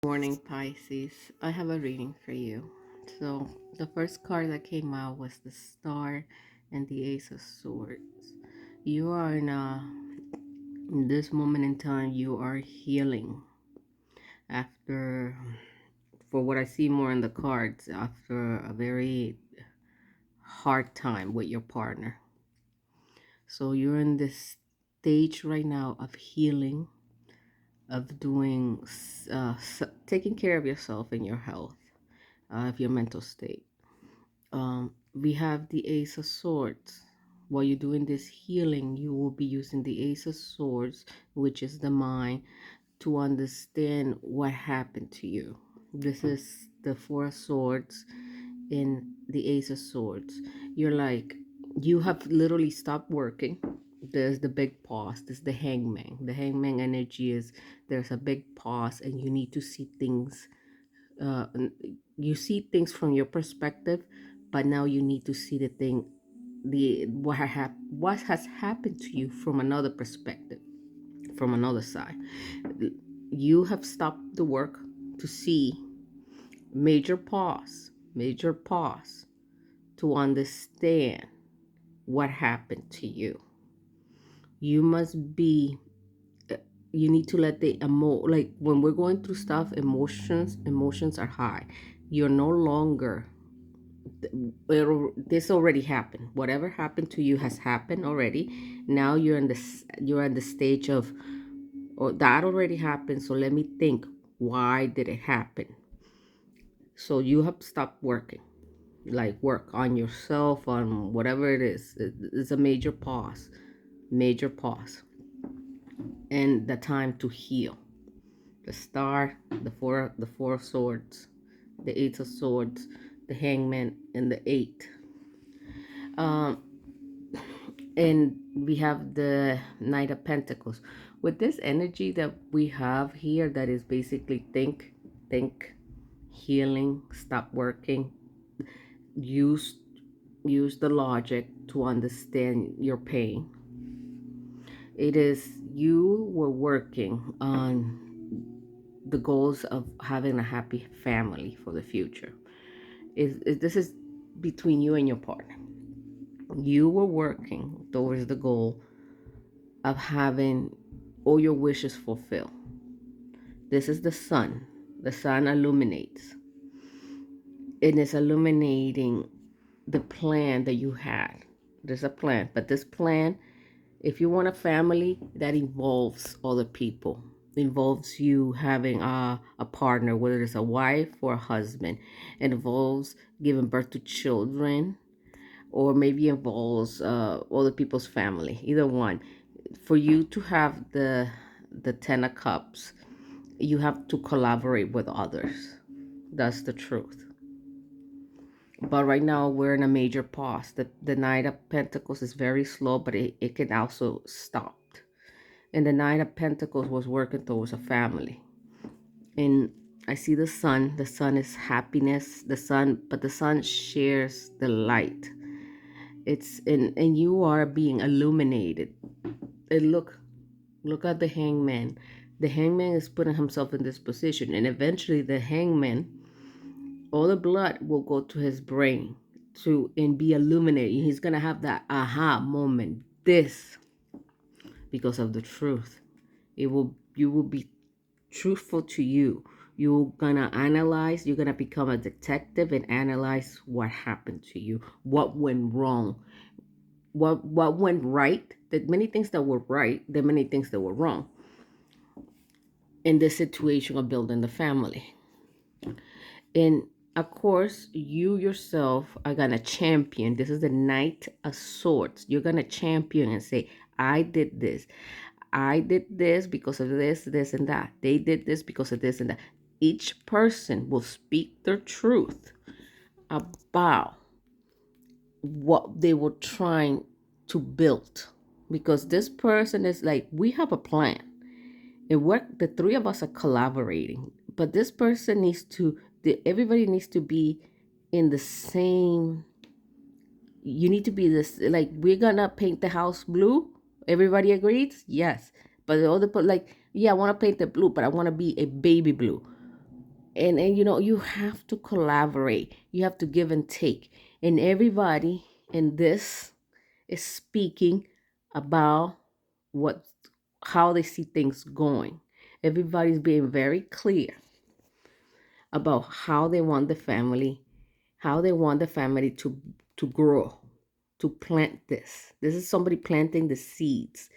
Morning, Pisces. I have a reading for you. So, the first card that came out was the Star and the Ace of Swords. You are in this moment in time, you are healing after, for what I see more in the cards, after a very hard time with your partner. So, you're in this stage right now of healing, of doing, taking care of yourself and your health, of your mental state. We have the Ace of Swords. While you're doing this healing, you will be using the Ace of Swords, which is the mind, to understand what happened to you. This is the Four of Swords in the Ace of Swords. You're like, you have literally stopped working. There's the big pause. There's the hangman. The hangman energy is there's a big pause, and you need to see things, uh, you see things from your perspective, but now you need to see the thing, what has happened to you from another perspective, from another side. You have stopped the work to see, major pause to understand what happened to you. You must be, you need to let the like when we're going through stuff, emotions are high. You're no longer, this already happened. Whatever happened to you has happened already. Now you're at the stage of, oh, that already happened, so let me think, why did it happen? So you have stopped working, like work on yourself, on whatever it is. It's a major pause, and the time to heal. The Star, the four of swords, the Eight of Swords, the Hangman, and the Eight. um and we have the Knight of Pentacles. With this energy that we have here, that is basically think, healing, stop working, use use the logic to understand your pain. It is, you were working on the goals of having a happy family for the future. This is between you and your partner. You were working towards the goal of having all your wishes fulfilled. This is the sun. The sun illuminates. It is illuminating the plan that you had. There's a plan, but this plan, if you want a family, that involves other people. Involves you having a partner, whether it's a wife or a husband. It involves giving birth to children, or maybe involves other people's family. Either one. For you to have the Ten of Cups, you have to collaborate with others. That's the truth. But right now we're in a major pause. The Knight of Pentacles is very slow, but it can also stop. And the Knight of Pentacles was working towards a family. And I see the sun. The sun is happiness. The sun, but the sun shares the light. It's in, and you are being illuminated. And look at the hangman. The hangman is putting himself in this position, and eventually the hangman, all the blood will go to his brain to and be illuminated. He's gonna have that aha moment. This, because of the truth. You will be truthful to you. You're gonna analyze, you're gonna become a detective and analyze what happened to you, what went wrong, what went right. That many things that were right, there are many things that were wrong in this situation of building the family. And of course, you yourself are gonna champion. This is the Knight of Swords. You're gonna champion and say, I did this. I did this because of this, and that. They did this because of this and that. Each person will speak their truth about what they were trying to build. Because this person is like, we have a plan. And what the three of us are collaborating. But this person needs to, everybody needs to be in the same, you need to be this, like, we're gonna paint the house blue. Everybody agrees? Yes. But the other, like, yeah, I want to paint the blue, but I want to be a baby blue. And you have to collaborate, you have to give and take, and everybody in this is speaking about what how they see things going. Everybody's being very clear about how they want the family to grow, to plant this. This is somebody planting the seeds.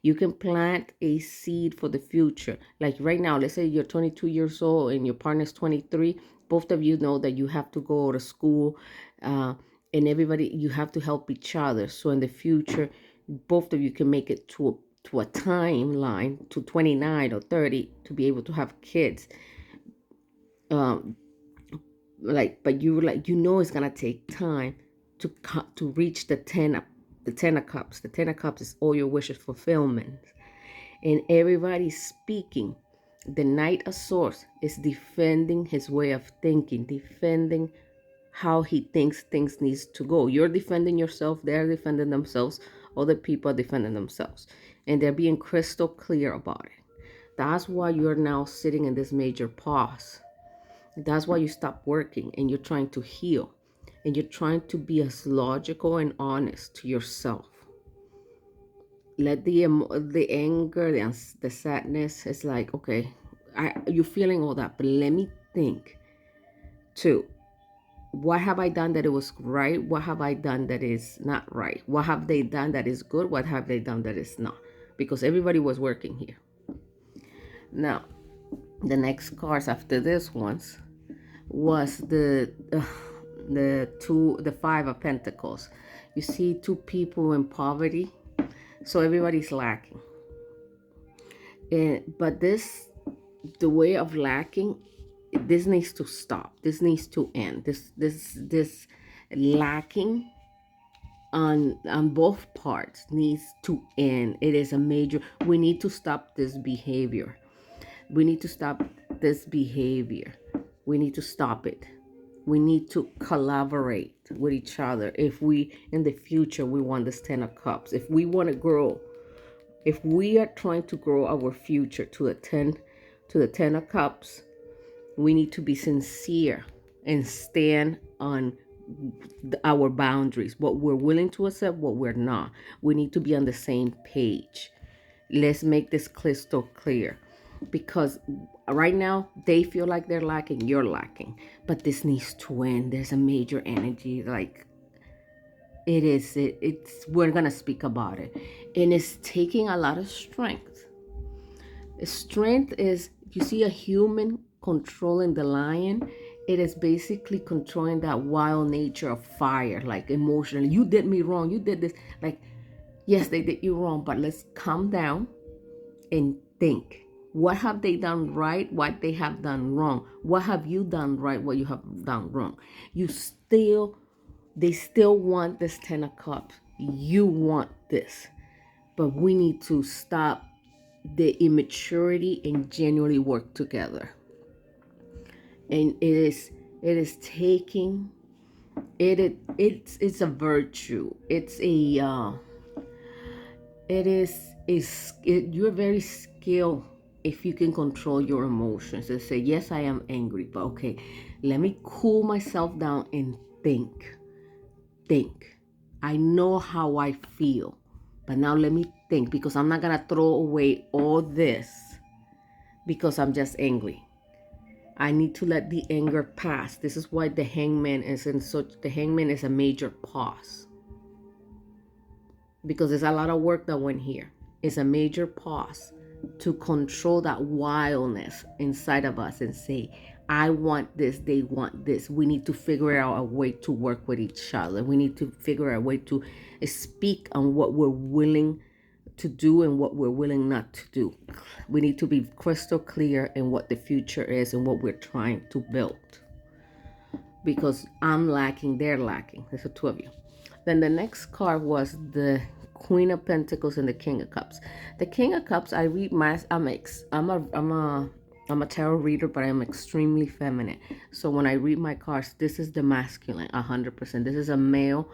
You can plant a seed for the future. Like right now, let's say you're 22 years old and your partner's 23. Both of you know that you have to go to school, uh, and everybody, you have to help each other. So in the future, both of you can make it to a timeline to 29 or 30 to be able to have kids. Um, but it's gonna take time to reach the 10 of cups. The 10 of cups is all your wishes fulfillment, and everybody's speaking. The Knight of Swords is defending his way of thinking, defending how he thinks things needs to go. You're defending yourself, they're defending themselves, other people are defending themselves, and they're being crystal clear about it. That's why you're now sitting in this major pause. That's why you stop working and you're trying to heal, and you're trying to be as logical and honest to yourself. Let the anger, the sadness, it's like, okay, you're feeling all that, but let me think too. What have I done that it was right? What have I done that is not right? What have they done that is good? What have they done that is not? Because everybody was working here. Now, the next cards after this ones was the Five of Pentacles. You see two people in poverty, so everybody's lacking. But the way of lacking, this needs to stop. This needs to end. This lacking on both parts needs to end. It is a major. We need to stop this behavior. We need to stop this behavior. We need to stop it. We need to collaborate with each other if we in the future we want this 10 of cups. If we want to grow, if we are trying to grow our future to the 10 of cups, we need to be sincere and stand on our boundaries, what we're willing to accept, what we're not. We need to be on the same page. Let's make this crystal clear, because right now they feel like they're lacking, you're lacking, but this needs to end. There's a major energy, like it's we're gonna speak about it, and it's taking a lot of strength. Strength is, you see a human controlling the lion. It is basically controlling that wild nature of fire, like emotionally. You did me wrong, you did this, like, yes, they did you wrong, but let's calm down and think. What have they done right? What they have done wrong? What have you done right? What you have done wrong? They still want this 10 of cups. You want this, but we need to stop the immaturity and genuinely work together. And it is taking it's a virtue. It's a you're very skilled if you can control your emotions and say, yes, I am angry, but okay, let me cool myself down and think. I know how I feel, but now let me think, because I'm not gonna throw away all this because I'm just angry. I need to let the anger pass. This is why the hangman is a major pause, because there's a lot of work that went here. It's a major pause to control that wildness inside of us and say, I want this, they want this. We need to figure out a way to work with each other. We need to figure out a way to speak on what we're willing to do and what we're willing not to do. We need to be crystal clear in what the future is and what we're trying to build. Because I'm lacking, they're lacking. There's the two of you. Then the next card was the Queen of Pentacles and the King of Cups. The King of Cups, I read I'm a tarot reader, but I'm extremely feminine. So when I read my cards, this is the masculine, 100%. This is a male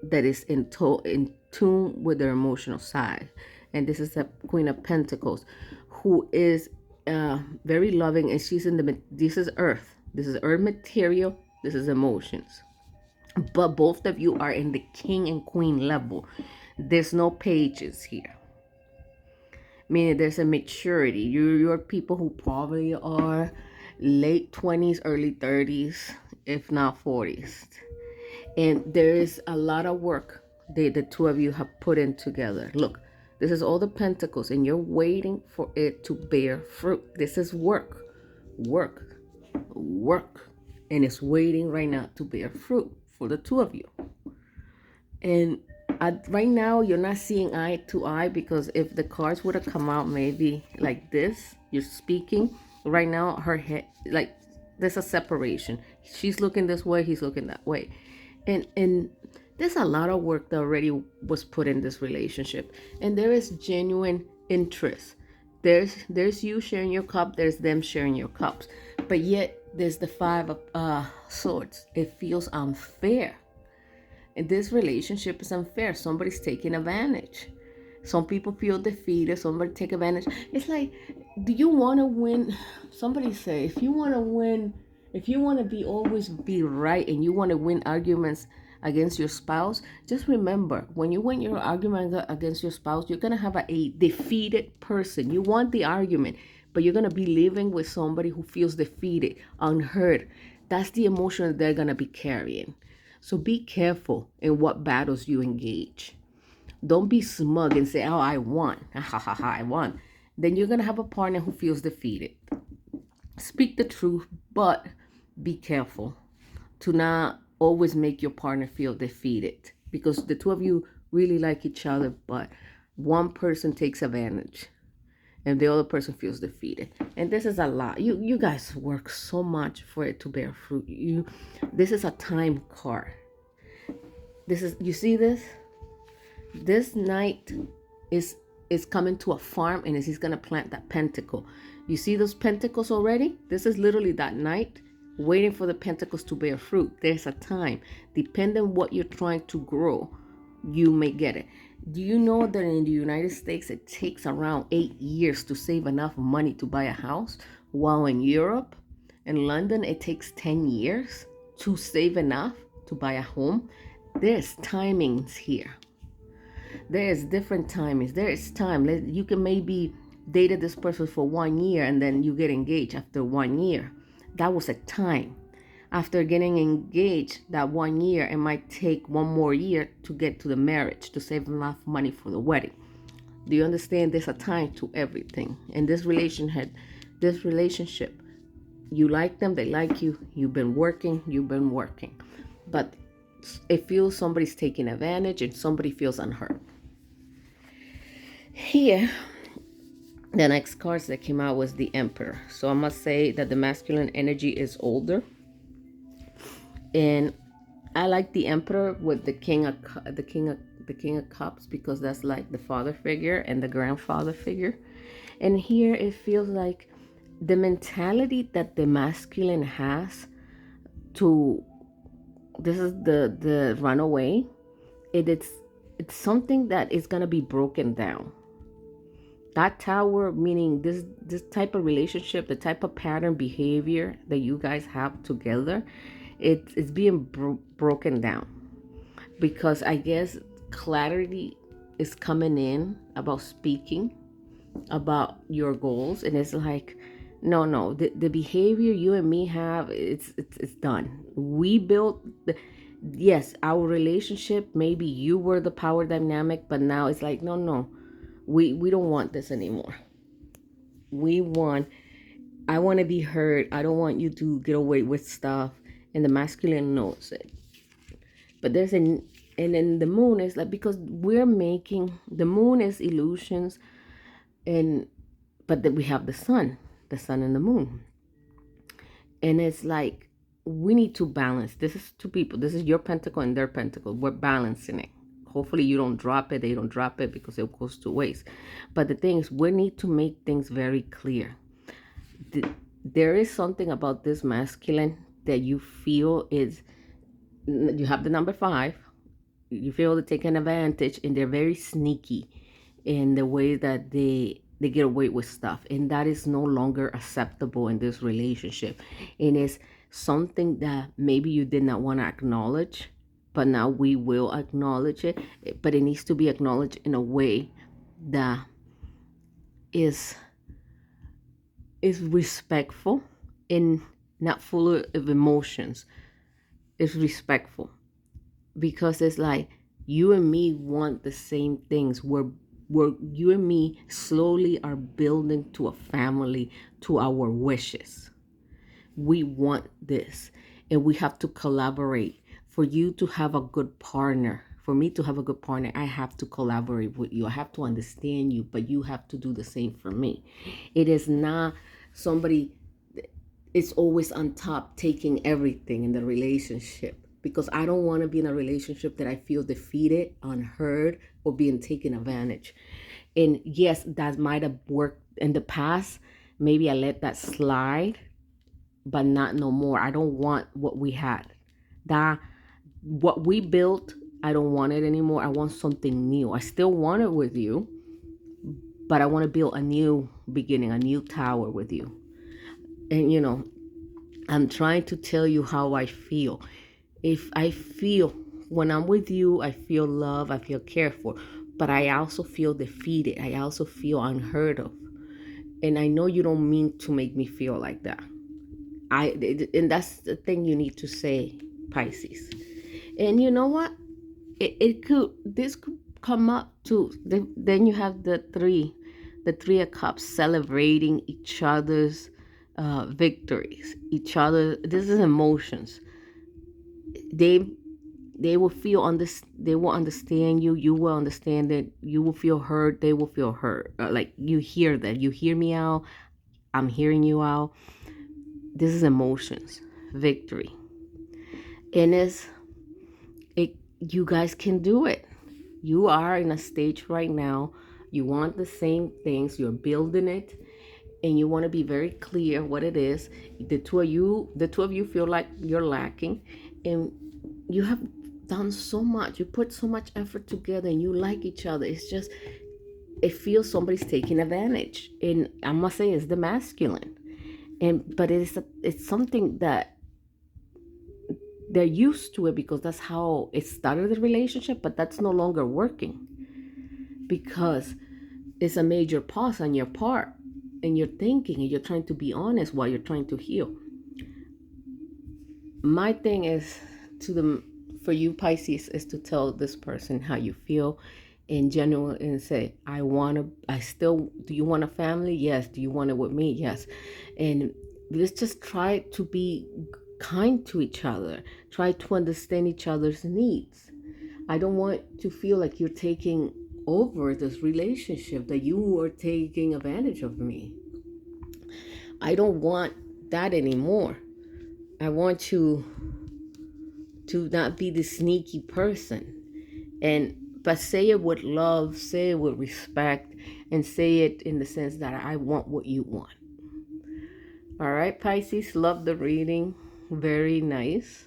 that is in tune with their emotional side. And this is the Queen of Pentacles, who is very loving, and she's in the, this is earth, this is earth material, this is emotions. But both of you are in the king and queen level. There's no pages here, meaning there's a maturity. You're people who probably are late 20s, early 30s, if not 40s. And there is a lot of work the two of you have put in together. Look, this is all the pentacles, and you're waiting for it to bear fruit. This is work, work, work. And it's waiting right now to bear fruit for the two of you. And right now, you're not seeing eye to eye, because if the cards would have come out maybe like this, you're speaking. Right now, her head, like, there's a separation. She's looking this way, he's looking that way. And there's a lot of work that already was put in this relationship. And there is genuine interest. There's you sharing your cup, there's them sharing your cups. But yet, there's the Five of Swords. It feels unfair. And this relationship is unfair. Somebody's taking advantage. Some people feel defeated. Somebody take advantage. It's like, do you want to win? Somebody say, if you want to win, if you want to be always be right, and you want to win arguments against your spouse, just remember, when you win your argument against your spouse, you're going to have a defeated person. You want the argument, but you're going to be living with somebody who feels defeated, unheard. That's the emotion they're going to be carrying. So be careful in what battles you engage. Don't be smug and say, oh, I won. I won. Then you're going to have a partner who feels defeated. Speak the truth, but be careful to not always make your partner feel defeated, because the two of you really like each other, but one person takes advantage and the other person feels defeated. And this is a lot. You guys work so much for it to bear fruit. This is a time card. You see this? This knight is coming to a farm, and he's gonna plant that pentacle. You see those pentacles already? This is literally that knight waiting for the pentacles to bear fruit. There's a time. Depending on what you're trying to grow, you may get it. Do you know that in the United States, it takes around 8 years to save enough money to buy a house? While in Europe and London, it takes 10 years to save enough to buy a home. There's timings here. There's different timings. There is time. You can maybe dated this person for 1 year, and then you get engaged after 1 year. That was a time. After getting engaged, that 1 year, it might take 1 more year to get to the marriage, to save enough money for the wedding. Do you understand? There's a time to everything. And this relationship, you like them, they like you, you've been working. But it feels somebody's taking advantage, and somebody feels unheard. Here, the next cards that came out was the Emperor. So I must say that the masculine energy is older. And I like the Emperor with the King of Cups, because that's like the father figure and the grandfather figure. And here it feels like the mentality that the masculine has to, this is the runaway. It's something that is gonna be broken down. That tower, meaning this type of relationship, the type of pattern behavior that you guys have together, it's being broken down, because I guess clarity is coming in about speaking about your goals. And it's like, no, the behavior you and me have, it's done. We built yes, our relationship, maybe you were the power dynamic, but now it's like, no, we don't want this anymore. I want to be heard. I don't want you to get away with stuff. And the masculine knows it. But and then the moon is like, because we're making, the moon is illusions, but then we have the sun and the moon. And it's like, we need to balance. This is two people. This is your pentacle and their pentacle. We're balancing it. Hopefully you don't drop it. They don't drop it, because it goes to waste. But the thing is, we need to make things very clear. There is something about this masculine that you feel is, you have the number 5. You feel they're taking advantage, and they're very sneaky in the way that they they get away with stuff, and that is no longer acceptable in this relationship. And it's something that maybe you did not want to acknowledge, but now we will acknowledge it. But it needs to be acknowledged in a way that is respectful and not full of emotions. It's respectful, because it's like you and me want the same things. We're you and me slowly are building to a family, to our wishes. We want this, and we have to collaborate. For you to have a good partner, for me to have a good partner, I have to collaborate with you. I have to understand you, but you have to do the same for me. It is not somebody is always on top taking everything in the relationship, because I don't want to be in a relationship that I feel defeated, unheard, or being taken advantage. And yes, that might have worked in the past. Maybe I let that slide, but not no more. I don't want what we had. That what we built, I don't want it anymore. I want something new. I still want it with you, but I want to build a new beginning, a new tower with you. And I'm trying to tell you how I feel. If I feel, when I'm with you, I feel love, I feel cared for, but I also feel defeated. I also feel unheard of. And I know you don't mean to make me feel like that. And that's the thing you need to say, Pisces. And you know what? This could come up too. Then you have the three of cups, celebrating each other's victories, each other. This is emotions. They they will feel on this. They will understand you. You will understand it. You will feel heard. They will feel heard. Like you hear that. You hear me out. I'm hearing you out. This is emotions, victory, and you guys can do it. You are in a stage right now. You want the same things. You're building it, and you want to be very clear what it is. The two of you feel like you're lacking, and you have done so much. You put so much effort together, and you like each other. It's just it feels somebody's taking advantage, and I must say it's the masculine, but it's something that they're used to it because that's how it started the relationship, but that's no longer working because it's a major pause on your part, and you're thinking and you're trying to be honest while you're trying to heal. My thing is for you Pisces is to tell this person how you feel in general and say, do you want a family? Yes. Do you want it with me? Yes. And let's just try to be kind to each other. Try to understand each other's needs. I don't want to feel like you're taking over this relationship, that you are taking advantage of me. I don't want that anymore. I want you to not be the sneaky person, but say it with love, say it with respect, and say it in the sense that I want what you want. All right, Pisces, love the reading. Very nice.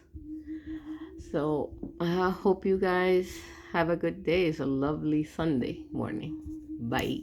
So I hope you guys have a good day. It's a lovely Sunday morning. Bye.